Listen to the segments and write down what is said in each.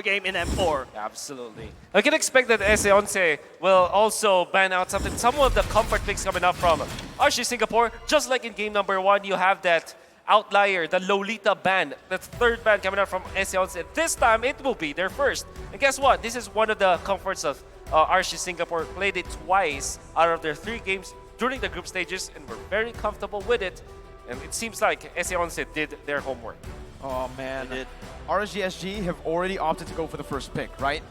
game in M4. Absolutely. I can expect that S11 will also ban out some of the comfort picks coming up from RSG Singapore. Just like in game number 1, you have that outlier, the Lolita ban, the third ban coming out from S11. This time, it will be their first. And guess what? This is one of the comforts of RSG Singapore. Played it twice out of their 3 games during the group stages, and were very comfortable with it. And it seems like S11 did their homework. Oh man, RSG have already opted to go for the first pick, right?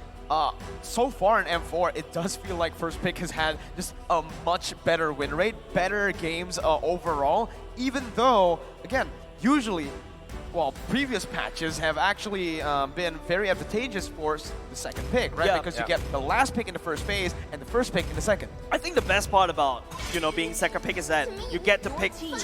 So far in M4, it does feel like first pick has had just a much better win rate, better games overall, even though, again, usually, well, previous patches have actually been very advantageous for the second pick, right? Because you get the last pick in the first phase and the first pick in the second. I think the best part about, being second pick is that you get to pick 2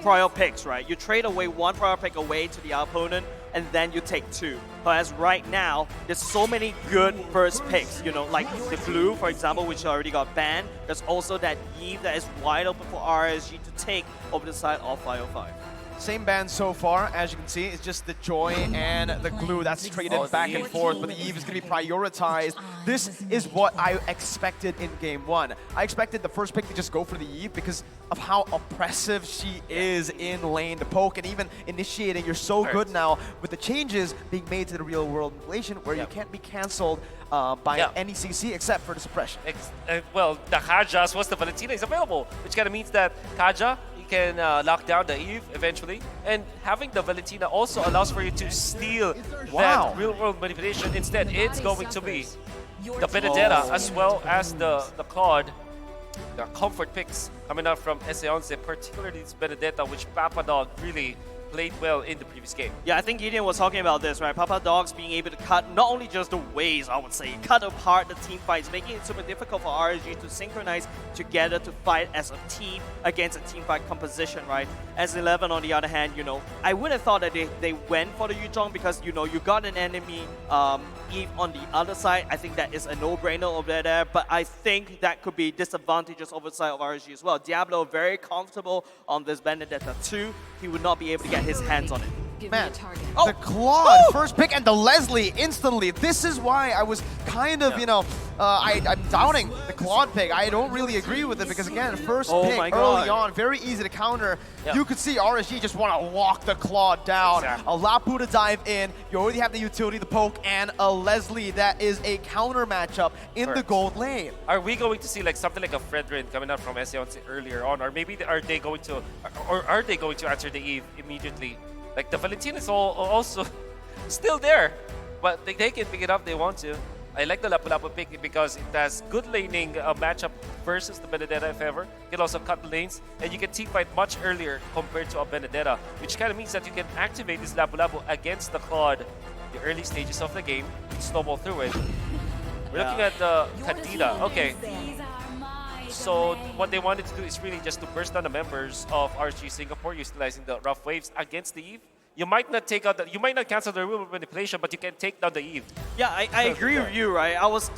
prior picks, right? You trade away 1 prior pick away to the opponent, and then you take 2. Whereas right now, there's so many good first picks, like the Blue, for example, which already got banned. There's also that Eve that is wide open for RSG to take over the side of 505. Same band so far, as you can see, it's just the Joy and the Glue that's traded back and forth, but the Eve is going to be prioritized. This is what I expected in game 1. I expected the first pick to just go for the Eve because of how oppressive she is in lane to poke and even initiating. You're so good now with the changes being made to the real world manipulation where you can't be cancelled by any CC except for the suppression. Well, the Kajas was the Valentina is available, which kind of means that Kaja can lock down the Eve eventually, and having the Valentina also allows for you to steal that real-world manipulation. Instead, it's going to be the Benedetta as well as the Claude, the comfort picks coming out from S11, particularly this Benedetta, which Papa Dog really played well in the previous game. Yeah, I think Gideon was talking about this, right? Papa Dogs being able to cut not only just the waves, I would say, cut apart the team fights, making it super difficult for RSG to synchronize together to fight as a team against a team fight composition, right? S11, on the other hand, I would have thought that they went for the Yuzhong because, you got an enemy Eve on the other side. I think that is a no-brainer over there, but I think that could be disadvantageous over the side of RSG as well. Diablo very comfortable on this Benedetta too. He would not be able to get his hands on it. Man, the Claude, first pick, and the Leslie instantly. This is why I was kind of, I'm doubting the Claude pick. I don't really agree with it because, again, first pick early on, very easy to counter. You could see RSG just want to walk the Claude down. A Lapu to dive in. You already have the utility, the poke, and a Leslie that is a counter matchup in the gold lane. Are we going to see like something like a Fredrin coming out from S11 earlier on, or maybe are they going to answer the Eve immediately? Like the Valentina is also still there, but they can pick it up if they want to. I like the Lapu-Lapu pick because it has good laning matchup versus the Benedetta if ever. You can also cut the lanes, and you can team fight much earlier compared to a Benedetta, which kind of means that you can activate this Lapu-Lapu against the Claude in the early stages of the game and snowball through it. We're looking at the Kadida. Okay. So what they wanted to do is really just to burst down the members of RSG Singapore, utilizing the rough waves against the Eve. You might not take out you might not cancel the real manipulation, but you can take down the Eve. Yeah, I agree with you, right? I was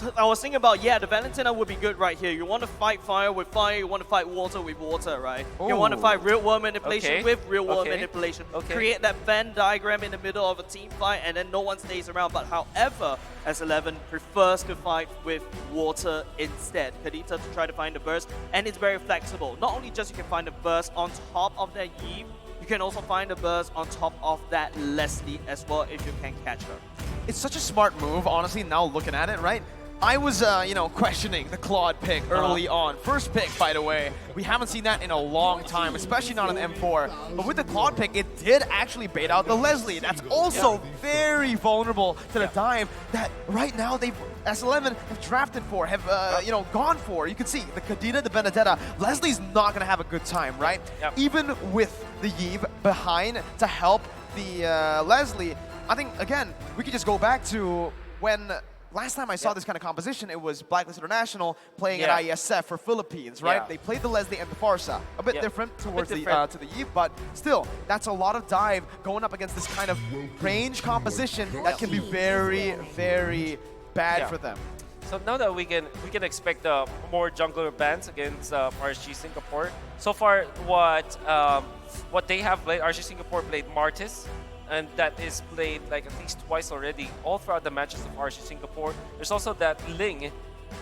thinking about, the Valentina would be good right here. You want to fight fire with fire, you want to fight water with water, right? You want to fight real world manipulation with real world manipulation. Create that Venn diagram in the middle of a team fight, and then no one stays around. But however, S11 prefers to fight with water instead. Kadita to try to find the burst, and it's very flexible. Not only just you can find the burst on top of that Eve, you can also find a burst on top of that Leslie as well if you can catch her. It's such a smart move, honestly, now looking at it, right? I was, questioning the Claude pick early on. First pick, by the way. We haven't seen that in a long time, especially not in M4. But with the Claude pick, it did actually bait out the Leslie. That's also very vulnerable to the dive that right now S11 have drafted for, have, gone for. You can see the Kadita, the Benedetta. Leslie's not going to have a good time, right? Even with the Eve behind to help the Leslie, I think, again, we could just go back to when last time I saw this kind of composition, it was Blacklist International playing at IESF for Philippines, right? They played the Leslie and the Farsa. A bit different towards the to the Eve, but still, that's a lot of dive going up against this kind of range composition that can be very, very bad for them. So now that we can expect more jungler bans against RSG Singapore. So far, what they have played, RSG Singapore played Martis, and that is played like at least twice already, all throughout the matches of RSG Singapore. There's also that Ling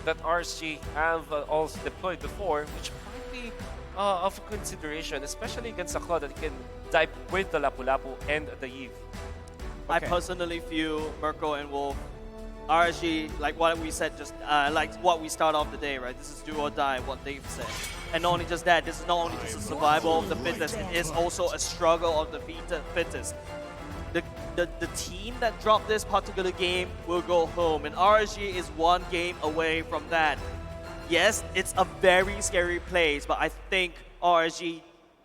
that RSG have also deployed before, which might be of consideration, especially against a Claw that can dive with the Lapu Lapu and the Eve. I personally feel Merkel and Wolf, RSG, like what we said, just like what we start off the day, right? This is do or die, what they've said. And not only just that, this is not only just a survival of the fittest, it is also a struggle of the fittest. The team that dropped this particular game will go home, and RSG is one game away from that. Yes, it's a very scary place, but I think RSG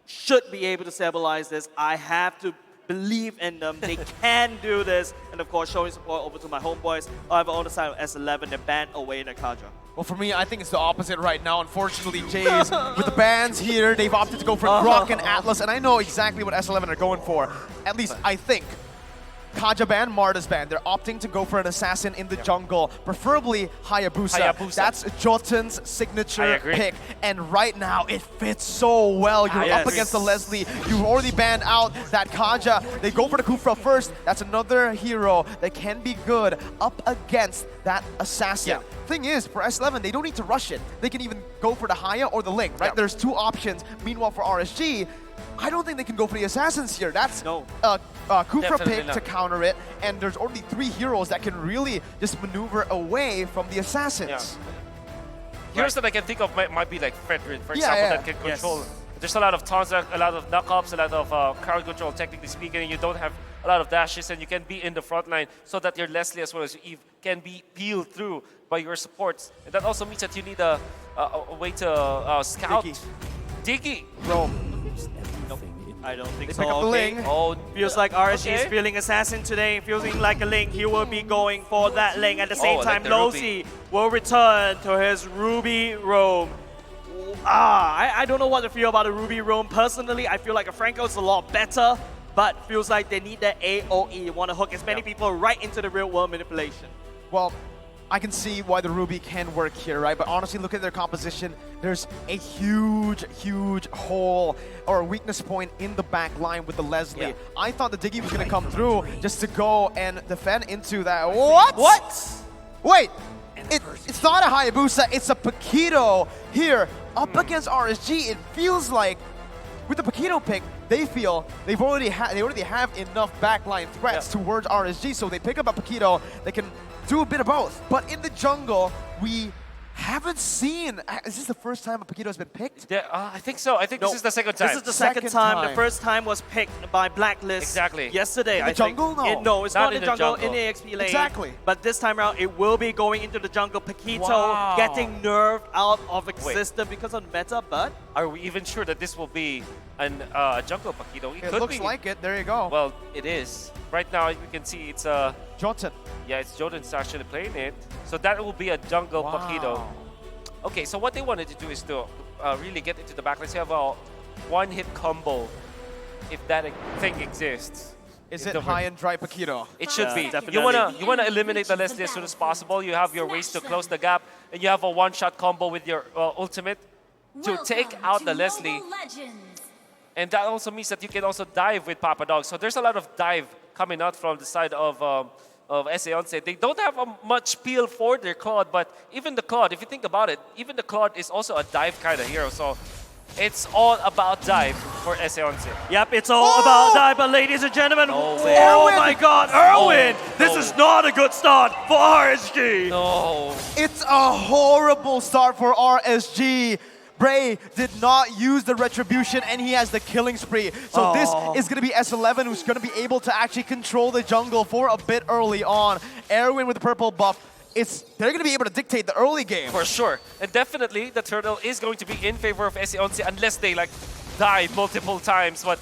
should be able to stabilize this. I have to believe in them. They can do this. And of course, showing support over to my homeboys. However, on the side of S11, they're banned away the Kaja. Well, for me, I think it's the opposite right now. Unfortunately, Jays, with the bans here, they've opted to go for Grok and Atlas, and I know exactly what S11 are going for. At least, I think. Kaja ban, Marta's ban. They're opting to go for an assassin in the jungle, preferably Hayabusa. That's Jotun's signature pick, and right now it fits so well. You're up against the Leslie. You've already banned out that Kaja. They go for the Kufra first. That's another hero that can be good up against that assassin. Thing is, for S11, they don't need to rush it. They can even go for the Haya or the Ling, right? There's two options. Meanwhile, for RSG, I don't think they can go for the assassins here. That's Kufra pick to counter it, and there's only 3 heroes that can really just maneuver away from the assassins. Heroes that I can think of might be like Fredrin, for example, that can control. There's a lot of taunts, a lot of knock-ups, a lot of crowd control, technically speaking, and you don't have a lot of dashes, and you can be in the front line so that your Leslie as well as your Eve can be peeled through by your supports. And that also means that you need a way to scout. Diggy. Rome. I don't think they so. Pick up the Ling. Oh, feels like RSG is feeling assassin today. Feeling like a Ling. He will be going for that Ling. At the same time, Losi will return to his Ruby roam. I don't know what to feel about a Ruby roam. Personally, I feel like a Franco is a lot better, but feels like they need that AOE. They want to hook as many people right into the real world manipulation. Well, I can see why the Ruby can work here, right? But honestly, look at their composition. There's a huge, huge hole or weakness point in the back line with the Leslie. I thought the Diggy was going to come through just to go and defend into that. What? Wait, it's not a Hayabusa, it's a Paquito here up against RSG. It feels like with the Paquito pick, they feel they already have enough backline threats towards RSG, so they pick up a Paquito. They can do a bit of both. But in the jungle, we haven't seen. Is this the first time a Paquito has been picked? Yeah, I think so. I think this is the second time. This is the second time. The first time was picked by Blacklist yesterday. In the jungle? No, it's not in the jungle. In the XP lane. Exactly. But this time around, it will be going into the jungle. Paquito getting nerfed out of existence because of meta, but... Are we even sure that this will be a jungle Paquito? It looks like it. There you go. Well, it is. Right now, we can see it's Jotun. Yeah, it's Jotun's actually playing it. So that will be a jungle Paquito. Okay, so what they wanted to do is to really get into the backline. So you have a one-hit combo, if that thing exists. Is it high and dry Paquito? It should be. Definitely. You wanna eliminate the Leslie as soon as possible. You have your ways to close the gap, and you have a one-shot combo with your ultimate to take out the Leslie. And that also means that you can also dive with Papa Dog. So there's a lot of dive coming out from the side of S11. They don't have much peel for their Claude, but even the Claude, if you think about it, even the Claude is also a dive kind of hero. So it's all about dive for S11. Yep, it's all about dive, but ladies and gentlemen, oh my god, Erwin! This is not a good start for RSG! No. It's a horrible start for RSG. Bray did not use the Retribution, and he has the killing spree. So this is going to be S11 who's going to be able to actually control the jungle for a bit early on. Erwin with the purple buff, they're going to be able to dictate the early game. For sure. And definitely, the turtle is going to be in favor of S11 unless they die multiple times. But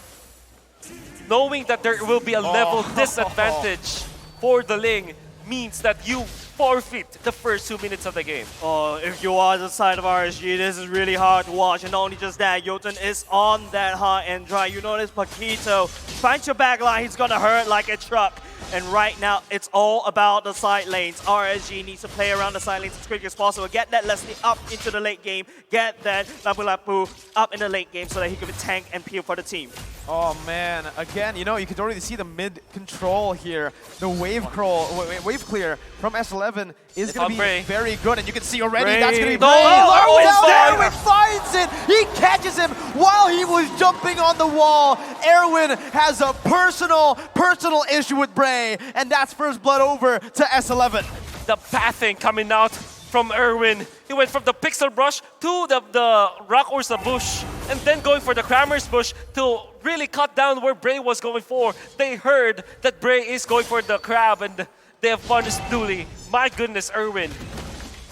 knowing that there will be a level disadvantage for the Ling means that you forfeit the first 2 minutes of the game. If you are the side of RSG, this is really hard to watch. And not only just that, Jotun is on that high and dry. You notice Paquito, find your back line, he's gonna hurt like a truck. And right now, it's all about the side lanes. RSG needs to play around the side lanes as quickly as possible. Get that Leslie up into the late game. Get that Lapu Lapu up in the late game so that he can tank and peel for the team. Oh man, again, you know, you can already see the mid control here. The wave clear from S11 is going to be Bray. very good, and you can see already Bray. that's going to be No, Bray. Erwin's Erwin finds it! He catches him while he was jumping on the wall. Erwin has a personal issue with Bray, and that's first blood over to S11. The pathing coming out from Erwin. He went from the pixel brush to the rock Ursa bush, and then going for the Kramer's bush to really cut down where Bray was going for. They heard that Bray is going for the crab, and they have punished Dooley. My goodness, Erwin.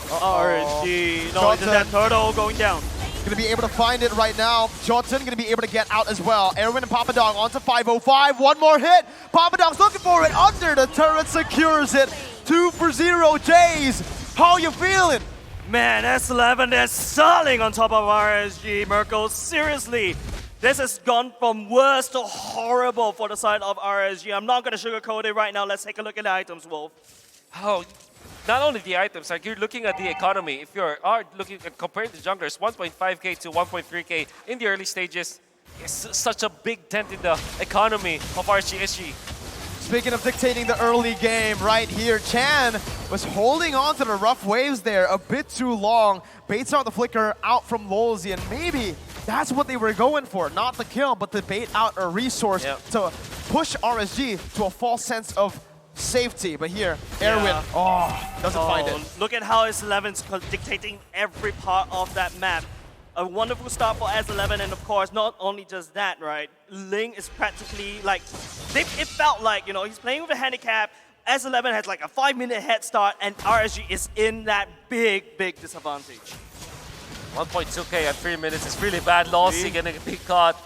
RSG. No, it's that turtle going down. Gonna be able to find it right now. Jotun gonna be able to get out as well. Erwin and Papa Dog onto 505. One more hit. Papa Dog's looking for it under the turret, secures it. 2 for 0. Jays, how you feeling? Man, S11 is selling on top of RSG. Merkel, seriously. This has gone from worse to horrible for the side of RSG. I'm not gonna sugarcoat it right now. Let's take a look at the items, Wolf. Oh, not only the items, like you're looking at the economy. If you're looking at comparing the junglers, 1.5k to 1.3k in the early stages is such a big dent in the economy of RSG. Speaking of dictating the early game right here, Chan was holding on to the rough waves there a bit too long. Baits out the flicker out from Lolzy, and maybe that's what they were going for. Not the kill, but to bait out a resource to push RSG to a false sense of safety. But here, Erwin, doesn't find it. Look at how S11's dictating every part of that map. A wonderful start for S11, and of course, not only just that, right? Ling is practically like, it felt like, you know, he's playing with a handicap. S11 has like a 5-minute head start, and RSG is in that big disadvantage. 1.2k at 3 minutes is really bad. Lolzy gonna be caught.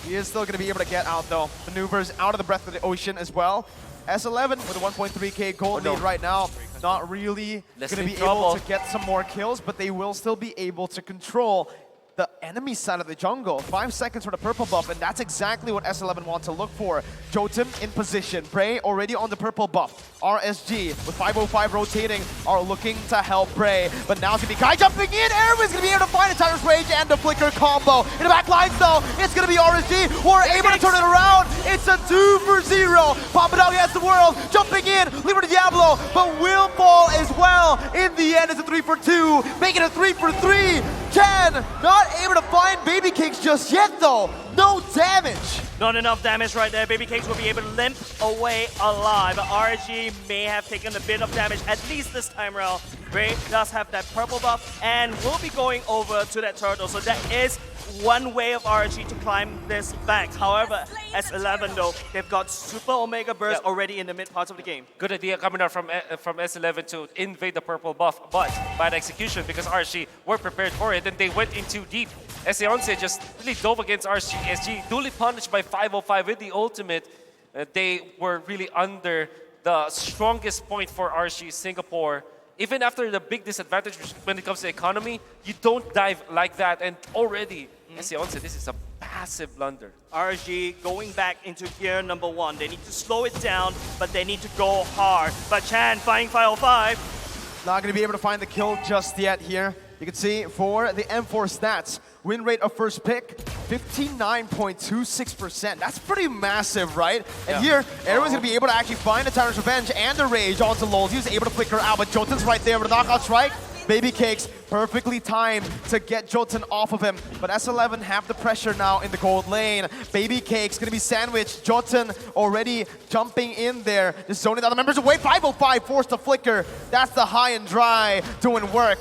He is still going to be able to get out though. Maneuvers out of the breath of the ocean as well. S11 with a 1.3k gold lead right now. Not really going to be able to get some more kills, but they will still be able to control the enemy side of the jungle. 5 seconds for the purple buff, and that's exactly what S11 wants to look for. Jotun in position. Bray already on the purple buff. RSG with 505 rotating are looking to help Bray, but now it's going to be Kai jumping in. Erwin's going to be able to find a Tyrant's Rage and the Flicker combo. In the back lines though, it's going to be RSG who are able to turn it around. It's a 2 for 0. Papa Dog has the world, jumping in, Libre Diablo, but will fall as well. In the end, it's a 3 for 2, making it 3 for 3. Chan not able to find Baby Cakes just yet though. No damage. Not enough damage right there. Baby Cakes will be able to limp away alive. But RSG may have taken a bit of damage, at least this time around. Bray does have that purple buff and will be going over to that turtle. So that is one way of RSG to climb this back. However, S11 though, they've got Super Omega Burst already in the mid parts of the game. Good idea coming out from S11 to invade the purple buff, but bad execution because RSG were prepared for it and they went in too deep. S11 just really dove against RSG, duly punished by 505 with the ultimate. They were really under the strongest point for RSG Singapore. Even after the big disadvantage when it comes to economy, you don't dive like that, and already, S11, this is a massive blunder. RSG going back into gear number 1. They need to slow it down, but they need to go hard. But Chan finding 505. Not going to be able to find the kill just yet here. You can see for the M4 stats, win rate of first pick, 59.26%. That's pretty massive, right? And here, everyone's going to be able to actually find the Tyrant's Revenge and the Rage onto Lolzy. He was able to flicker out, but Jotun's right there with a knockout strike. Baby Cakes perfectly timed to get Jotun off of him. But S11 have the pressure now in the gold lane. Baby Cakes going to be sandwiched. Jotun already jumping in there. Just zoning the other members away. 505 forced to flicker. That's the high and dry doing work.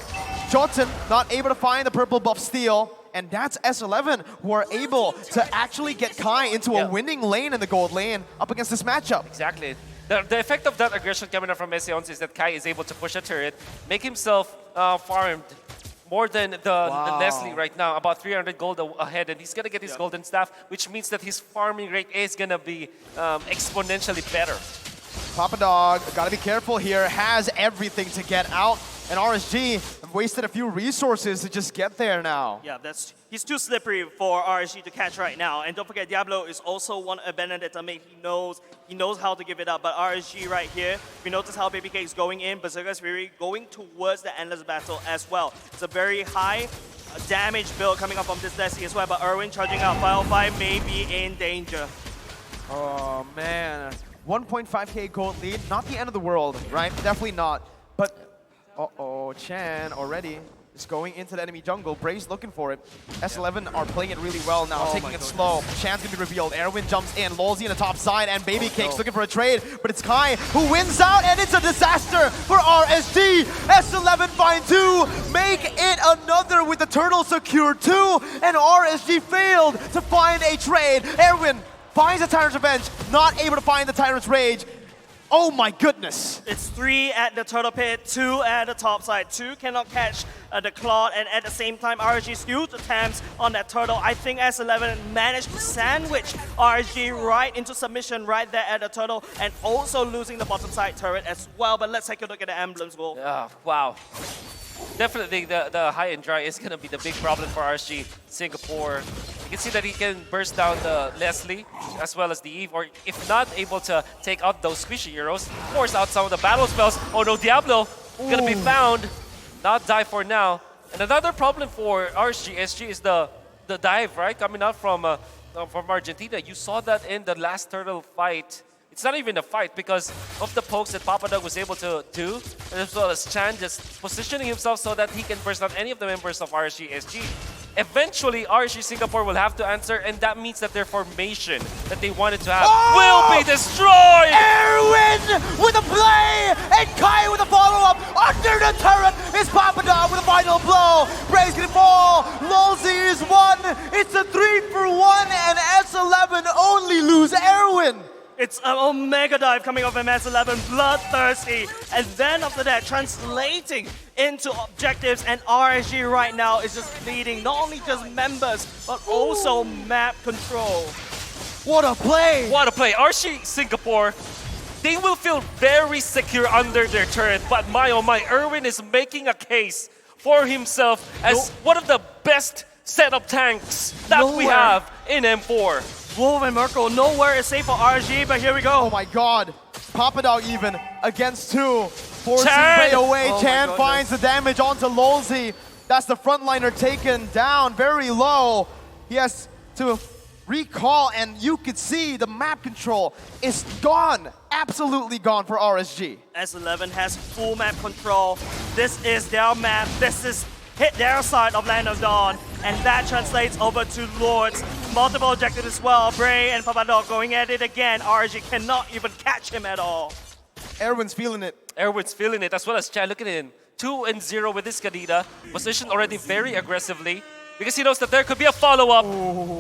Jotun not able to find the purple buff steal. And that's S11 who are able to actually get Kai into a winning lane in the gold lane up against this matchup. Exactly. The effect of that aggression coming out from S11 is that Kai is able to push a turret, make himself farmed more than the Nestle right now, about 300 gold ahead, and he's going to get his golden staff, which means that his farming rate is going to be exponentially better. Papa Dog, gotta be careful here, has everything to get out, and RSG have wasted a few resources to just get there now. Yeah, he's too slippery for RSG to catch right now. And don't forget, Diablo is also one of Benedetta mate. He knows how to give it up. But RSG right here, we notice how Baby Cake is going in, Berserker's Fury going towards the Endless Battle as well. It's a very high damage build coming up from this Desi as well, but Erwin charging out. 505 may be in danger. Oh man, 1.5k gold lead, not the end of the world, right? Definitely not. But, uh-oh, Chan already is going into the enemy jungle. Bray's looking for it. S11 are playing it really well now, taking it slow. Chan's gonna be revealed. Erwin jumps in, Lolzy on the top side, and Baby Cakes looking for a trade, but it's Kai who wins out, and it's a disaster for RSG. S11 find 2, make it another with the turtle secure 2, and RSG failed to find a trade. Erwin finds the Tyrant's Revenge, not able to find the Tyrant's Rage. Oh my goodness. It's 3 at the turtle pit, 2 at the top side. 2 cannot catch the Claude, and at the same time, RSG skewed attempts on that turtle. I think S11 managed to sandwich RSG right into submission right there at the turtle, and also losing the bottom side turret as well. But let's take a look at the emblems, Will. Wow. Definitely the high and dry is going to be the big problem for RSG Singapore. You can see that he can burst down the Leslie as well as the Eve, or if not able to take out those squishy heroes, force out some of the battle spells. Oh no, Diablo going to be found, not die for now. And another problem for RSG is the dive, right? Coming out from Argentina. You saw that in the last turtle fight. It's not even a fight because of the pokes that Papadog was able to do, as well as Chan just positioning himself so that he can burst out any of the members of RSG SG. Eventually, RSG Singapore will have to answer, and that means that their formation that they wanted to have will be destroyed! Erwin with a play, and Kai with a follow-up. Under the turret is Papadog with a final blow. Bray's gonna fall. Lolzy is 1. It's a 3-for-1, and S11 only lose Erwin. It's an Omega Dive coming off MS11, bloodthirsty. And then after that, translating into objectives, and RSG right now is just leading not only just members, but also map control. What a play! What a play. RSG Singapore, they will feel very secure under their turret, but my oh my, Erwin is making a case for himself as one of the best setup tanks that we have in M4. Wolf and Merkel, nowhere is safe for RSG, but here we go. Oh my god. Papadog even against 2. Forcing Chan! Bray away. Oh Chan finds the damage onto Lolzy. That's the frontliner taken down very low. He has to recall, and you could see the map control is gone. Absolutely gone for RSG. S11 has full map control. This is their map. This is hit their side of Land of Dawn, and that translates over to Lords. Multiple objectives as well. Bray and Papadog going at it again. RSG cannot even catch him at all. Erwin's feeling it. Erwin's feeling it, as well as Chan. Look at him. 2-0 with this Kadita. Positioned already very aggressively, because he knows that there could be a follow-up.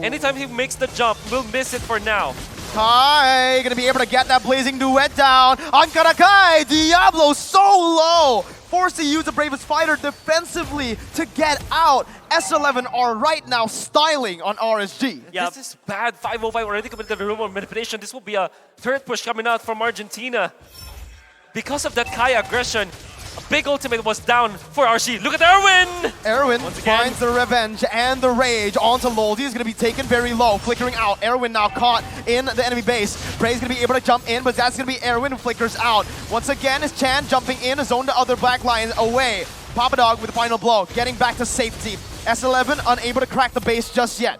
Anytime he makes the jump, we'll miss it for now. Kai gonna be able to get that blazing duet down. Ankara Kai, Diablo so low. Forced to use the Bravest Fighter defensively to get out. S11 are right now styling on RSG. Yep. This is bad. 505 already committed the room of manipulation. This will be a turret push coming out from Argentina. Because of that Kai aggression, a big ultimate was down for RSG. Look at Erwin! Erwin finds the revenge and the rage onto Lolzy. He's going to be taken very low, flickering out. Erwin now caught in the enemy base. Bray's going to be able to jump in, but that's going to be Erwin who flickers out. Once again, is Chan jumping in, zone the other black line away. Papadog with the final blow, getting back to safety. S11 unable to crack the base just yet.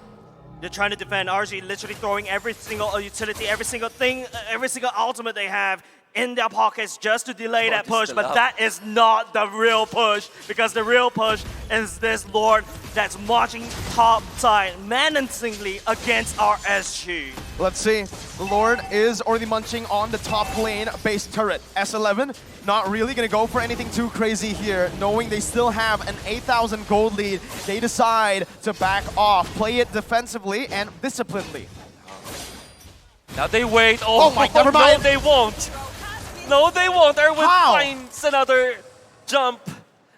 They're trying to defend. RSG literally throwing every single utility, every single thing, every single ultimate they have in their pockets just to delay that push, but that is not the real push, because the real push is this Lord that's marching top side menacingly against RSG. Let's see. The Lord is already munching on the top lane base turret. S11 not really going to go for anything too crazy here, knowing they still have an 8,000 gold lead. They decide to back off, play it defensively and disciplinedly. Now they wait. Oh my, never mind. No, they won't. No, they won't. Erwin finds another jump.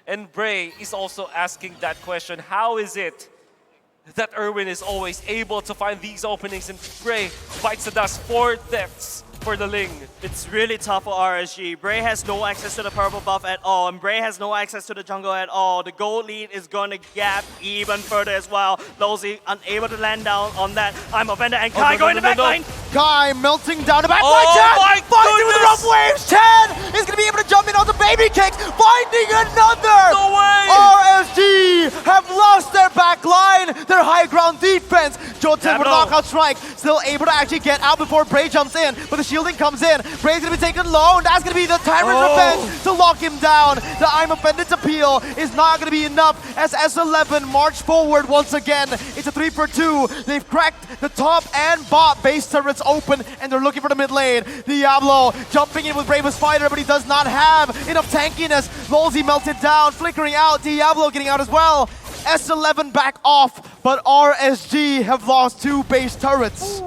And Bray is also asking that question. How is it that Erwin is always able to find these openings, and Bray bites the dust 4 deaths for the Ling? It's really tough for RSG. Bray has no access to the purple buff at all, and Bray has no access to the jungle at all. The gold lead is going to gap even further as well. Lolzy unable to land down on that. I'm offended, and Kai going to backline. Kai melting down the back Oh line. my Fighting with the rough goodness! waves. Chan is going to be able to jump in onto Baby Cakes, finding another. No way! RSG have lost their back line, their high ground defense. Jotun with a Diablo. knockout strike, still able to actually get out before Bray jumps in, but the shielding comes in. Bray's gonna be taken low, and that's gonna be the Tyrant's revenge to lock him down. The I'm Offended's appeal is not gonna be enough as S11 march forward once again. It's a 3-for-2. They've cracked the top and bot base turrets open, and they're looking for the mid lane. Diablo jumping in with Bravest Fighter, but he does not have enough tankiness. Lolzy melted down, flickering out. Diablo getting out as well. S11 back off, but RSG have lost 2 base turrets.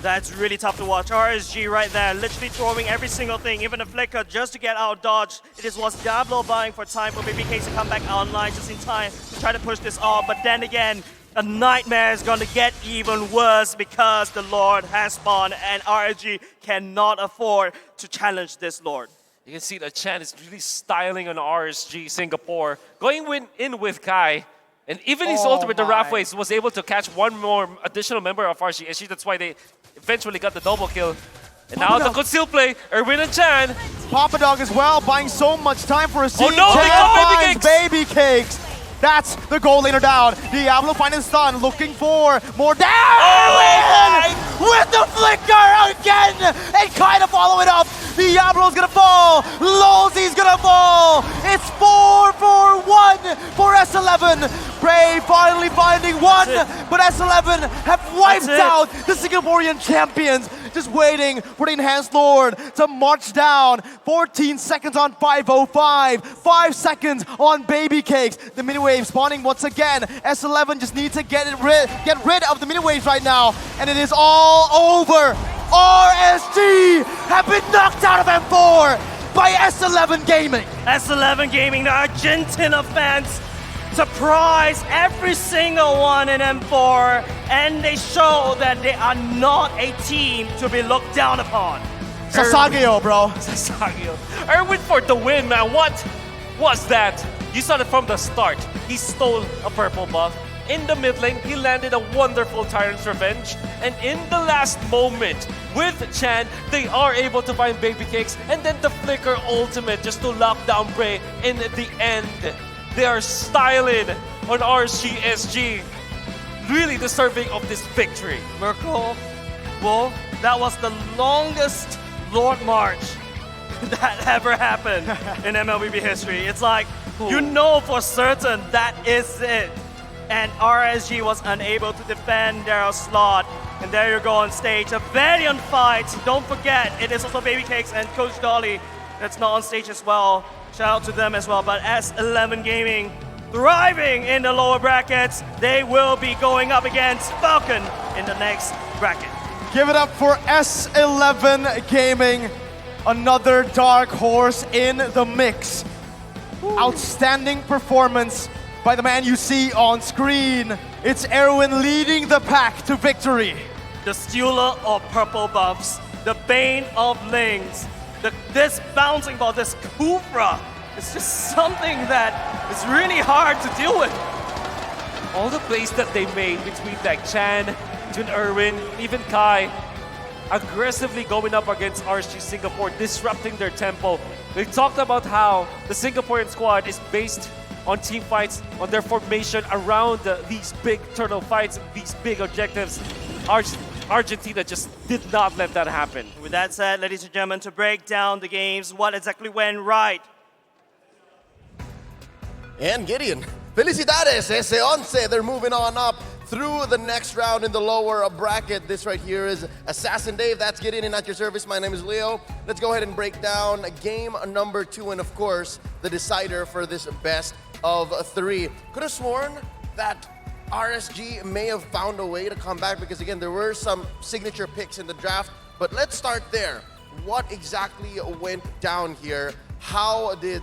That's really tough to watch. RSG right there, literally throwing every single thing, even a flicker, just to get out dodged. It was Diablo buying for time for BBK to come back online just in time to try to push this off. But then again, a nightmare is going to get even worse because the Lord has spawned and RSG cannot afford to challenge this Lord. You can see that Chan is really styling on RSG Singapore, going in with Kai. And even his ultimate, the Rathways, was able to catch one more additional member of RSG. That's why they eventually got the double kill. And now the conceal play, Erwin and Chan. Papa Dog as well, buying so much time for a seed. Oh no, they got Baby Cakes! Baby Cakes. That's the goal laner down. Diablo finding stun, looking for more down. With the flicker again, and kind of follow it up. Diablo's gonna fall. Lolzy's gonna fall. It's 4-for-1 for S11. Bray finally finding one, but S11 have wiped out the Singaporean champions. Just waiting for the Enhanced Lord to march down. 14 seconds on 5:05. 5 seconds on Baby Cakes. The mini wave spawning once again. S11 just need to get rid of the mini waves right now, and it is all over. RSG have been knocked out of M4 by S11 Gaming. S11 Gaming, the Argentina fans, surprise every single one in M4, and they show that they are not a team to be looked down upon. Sasageo, bro. Sasageo. Erwin for the win, man. What was that? You saw it from the start. He stole a purple buff. In the mid lane, he landed a wonderful Tyrant's Revenge. And in the last moment, with Chan, they are able to find Baby Cakes, and then the Flicker ultimate just to lock down Bray in the end. They are styling on RSG. Really deserving of this victory. Merkel, Wolf, that was the longest Lord March that ever happened in MLBB history. It's like, you know for certain that is it. And RSG was unable to defend their slot. And there you go on stage, a valiant fight. Don't forget, it is also Baby Cakes and Coach Dolly that's not on stage as well. Shout out to them as well. But S11 Gaming, thriving in the lower brackets. They will be going up against Falcon in the next bracket. Give it up for S11 Gaming. Another dark horse in the mix. Outstanding performance by the man you see on screen. It's Erwin leading the pack to victory. The stealer of purple buffs, the bane of lanes, this bouncing ball, this Kufra, it's just something that is really hard to deal with. All the plays that they made between like Chan, Jun Erwin, even Kai, aggressively going up against RSG Singapore, disrupting their tempo. They talked about how the Singaporean squad is based on team fights, on their formation around these big turtle fights, these big objectives. Argentina just did not let that happen. With that said, ladies and gentlemen, to break down the games, what exactly went right? And Gideon, felicidades, S11. They're moving on up through the next round in the lower bracket. This right here is Assassin Dave. That's Gideon and at your service. My name is Leo. Let's go ahead and break down game number 2 and of course, the decider for this best of 3. Could have sworn that RSG may have found a way to come back because again, there were some signature picks in the draft, but let's start there. What exactly went down here? How did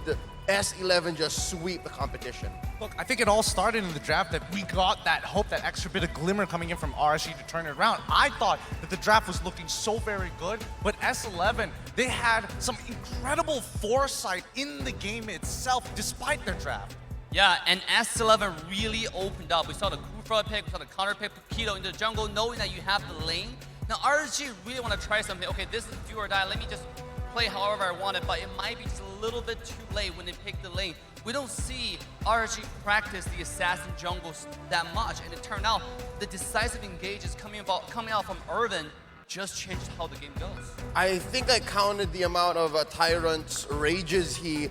S11 just sweep the competition? Look, I think it all started in the draft that we got that hope, that extra bit of glimmer coming in from RSG to turn it around. I thought that the draft was looking so very good, but S11, they had some incredible foresight in the game itself despite their draft. Yeah, and S11 really opened up. We saw the Kufra pick, we saw the counter pick, Keto in the jungle, knowing that you have the lane. Now RSG really want to try something. Okay, this is do or die. Let me just play however I want it, but it might be just a little bit too late when they pick the lane. We don't see RSG practice the assassin jungles that much, and it turned out the decisive engages coming out from Irvin just changed how the game goes. I think I counted the amount of Tyrant's rages he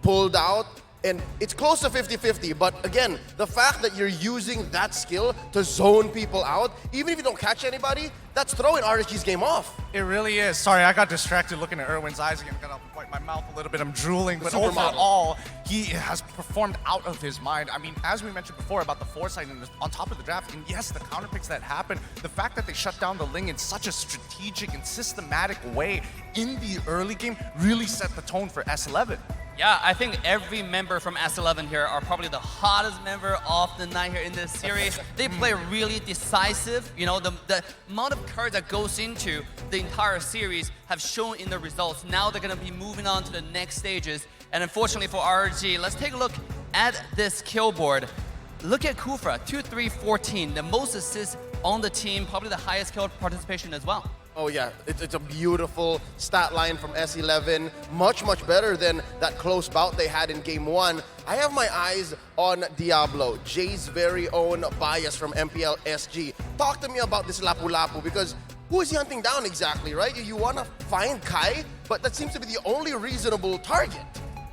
pulled out, and it's close to 50-50, but again, the fact that you're using that skill to zone people out, even if you don't catch anybody, that's throwing RSG's game off. It really is. Sorry, I got distracted looking at Erwin's eyes again. I'm gonna wipe my mouth a little bit. I'm drooling, but supermodel. overall, he has performed out of his mind. I mean, as we mentioned before about the foresight and on top of the draft, and yes, the counter picks that happened, the fact that they shut down the Ling in such a strategic and systematic way in the early game really set the tone for S11. Yeah, I think every member from S11 here are probably the hottest member of the night here in this series. They play really decisive. You know, the amount of cards that goes into the entire series have shown in the results. Now they're going to be moving on to the next stages. And unfortunately for RSG, let's take a look at this kill board. Look at Kufra, 2-3-14, the most assists on the team, probably the highest kill participation as well. Oh yeah, it's a beautiful stat line from S11. Much better than that close bout they had in game 1. I have my eyes on Diablo, Jay's very own bias from MPL SG. Talk to me about this Lapu Lapu, because who is he hunting down exactly, right? You want to find Kai, but that seems to be the only reasonable target.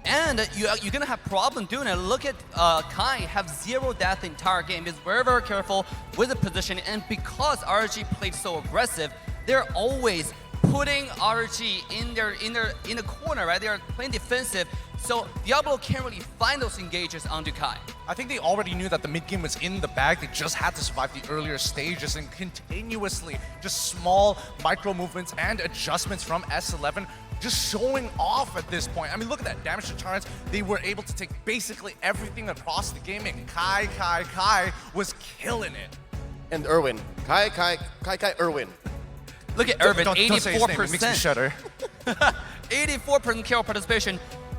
And you're going to have problem doing it. Look at Kai, have 0 death the entire game. He's very careful with the position, and because RSG played so aggressive, they're always putting RSG in the corner, right? They're playing defensive, so Diablo can't really find those engages onto Kai. I think they already knew that the mid game was in the bag. They just had to survive the earlier stages, and continuously just small micro movements and adjustments from S11 just showing off at this point. I mean, look at that damage deterrence. They were able to take basically everything across the game, and Kai was killing it. And Irwin, Kai, Irwin. Look at Irvin, Don't say his name, it makes me 84%. shudder. 84% kill participation.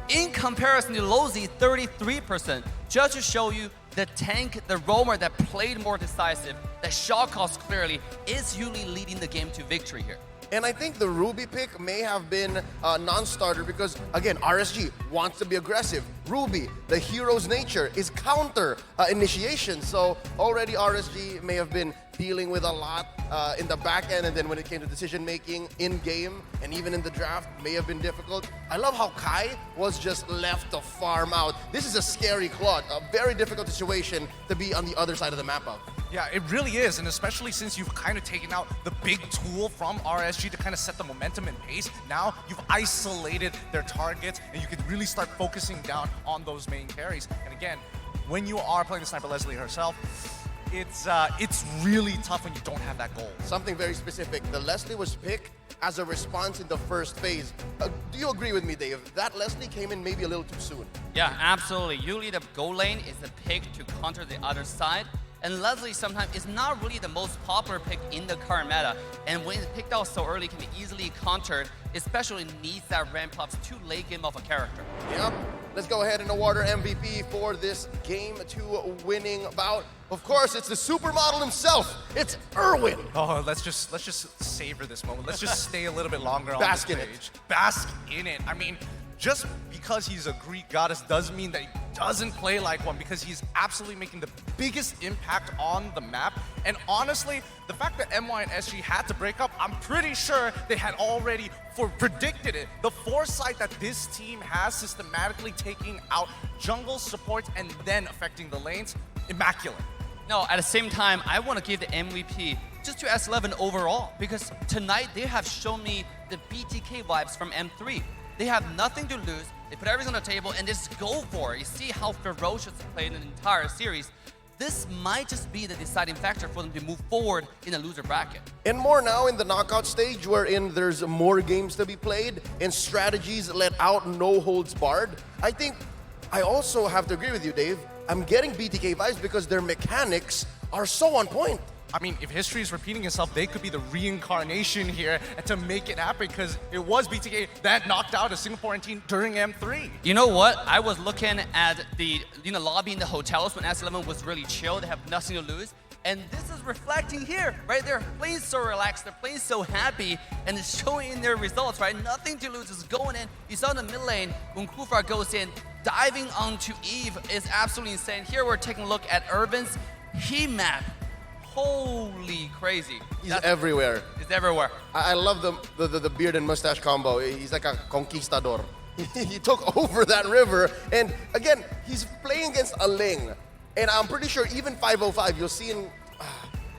In comparison to Lozy, 33%. Just to show you the tank, the roamer that played more decisive, that shot cost clearly, is usually leading the game to victory here. And I think the Ruby pick may have been a non-starter because, again, RSG wants to be aggressive. Ruby, the hero's nature, is counter initiation. So already RSG may have been dealing with a lot in the back end, and then when it came to decision making in game and even in the draft, may have been difficult. I love how Kai was just left to farm out. This is a scary Claude, a very difficult situation to be on the other side of the map of. Yeah, it really is, and especially since you've kind of taken out the big tool from RSG to kind of set the momentum and pace. Now you've isolated their targets, and you can really start focusing down on those main carries. And again, when you are playing the Sniper Leslie herself, it's really tough when you don't have that goal. Something very specific. The Leslie was picked as a response in the first phase. Do you agree with me, Dave? That Leslie came in maybe a little too soon. Yeah, absolutely. Usually the goal lane is the pick to counter the other side. And Leslie sometimes is not really the most popular pick in the current meta. And when it's picked out so early, it can be easily countered, especially needs that ramp up to late game of a character. Yep. Let's go ahead and award our MVP for this game 2 winning bout. Of course, it's the supermodel himself. It's Irwin. Oh, let's just savor this moment. Let's just stay a little bit longer on the Bask in stage. it. Bask in it. I mean, just because he's a Greek goddess doesn't mean that he doesn't play like one, because he's absolutely making the biggest impact on the map. And honestly, the fact that MY and SG had to break up, I'm pretty sure they had already predicted it. The foresight that this team has systematically taking out jungle supports and then affecting the lanes, immaculate. No, at the same time, I want to give the MVP just to S11 overall, because tonight they have shown me the BTK vibes from M3. They have nothing to lose. They put everything on the table and just go for it. You see how ferocious they played in the entire series. This might just be the deciding factor for them to move forward in the loser bracket. And more now in the knockout stage, wherein there's more games to be played and strategies let out, no holds barred. I think I also have to agree with you, Dave. I'm getting BTK vibes because their mechanics are so on point. I mean, if history is repeating itself, they could be the reincarnation here to make it happen, because it was BTK that knocked out a Singaporean team during M3. You know what? I was looking at the lobby in the hotels when S11 was really chill. They have nothing to lose. And this is reflecting here, right? They're playing so relaxed, they're playing so happy, and it's showing in their results, right? Nothing to lose, is going in. You saw in the mid lane, when Kufra goes in, diving onto Eve is absolutely insane. Here we're taking a look at Irvin's heat map. Holy crazy. He's everywhere. He's everywhere. I love the beard and mustache combo. He's like a conquistador. He took over that river, and again, he's playing against a Ling. And I'm pretty sure even 505, you'll see in,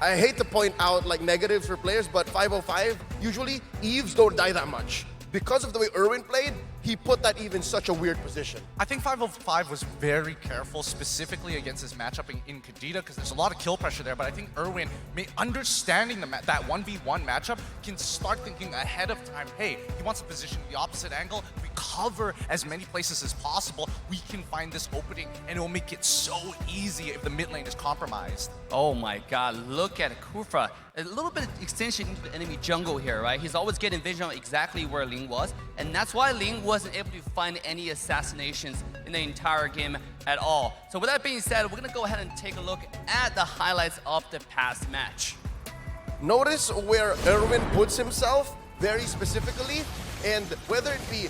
I hate to point out like negatives for players, but 505, usually Eves don't die that much. Because of the way Irwin played, he put that Eve in such a weird position. I think 505 was very careful, specifically against his matchup in Kadita, because there's a lot of kill pressure there. But I think Irwin, understanding that 1v1 matchup, can start thinking ahead of time, hey, he wants to position the opposite angle. If we cover as many places as possible, we can find this opening, and it will make it so easy if the mid lane is compromised. Oh my god, look at Kufra. A little bit of extension into the enemy jungle here, right? He's always getting vision of exactly where Ling was, and that's why Ling wasn't able to find any assassinations in the entire game at all. So with that being said, we're gonna go ahead and take a look at the highlights of the past match. Notice where Irwin puts himself very specifically, and whether it be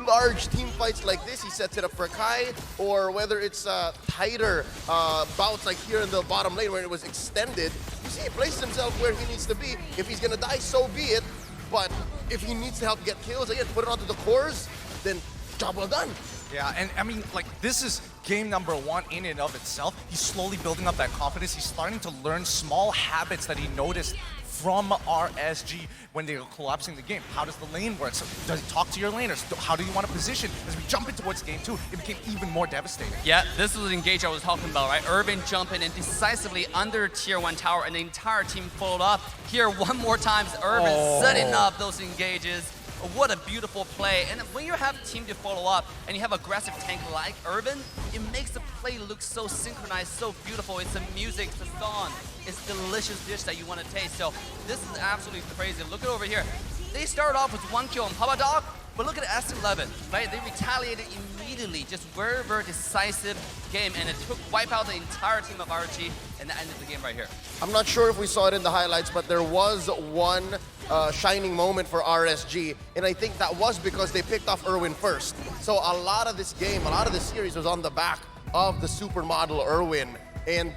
large team fights like this, he sets it up for Kai, or whether it's tighter bouts like here in the bottom lane where it was extended, you see he places himself where he needs to be. If he's gonna die, so be it, but if he needs to help get kills, again, put it onto the cores, then job well done. Yeah, and I mean, like, this is game number 1 in and of itself. He's slowly building up that confidence. He's starting to learn small habits that he noticed from RSG when they were collapsing the game. How does the lane work? So does he talk to your laners? How do you want to position? As we jump in towards game 2, it became even more devastating. Yeah, this was the engage I was talking about, right? Irvin jumping in decisively under tier 1 tower, and the entire team followed up. Here, one more time, Irvin setting up those engages. What a beautiful play. And when you have a team to follow up and you have aggressive tank like Irvin, it makes the play look so synchronized, so beautiful. It's the music, it's the song, it's delicious dish that you want to taste. So this is absolutely crazy. Look at over here. They started off with 1 kill on Papa Dog, but look at S11, right? They retaliated immediately, just very, very decisive game, and it wiped out the entire team of RSG, and that ended the game right here. I'm not sure if we saw it in the highlights, but there was one shining moment for RSG, and I think that was because they picked off Irwin first. So a lot of this game, a lot of this series was on the back of the supermodel Irwin, and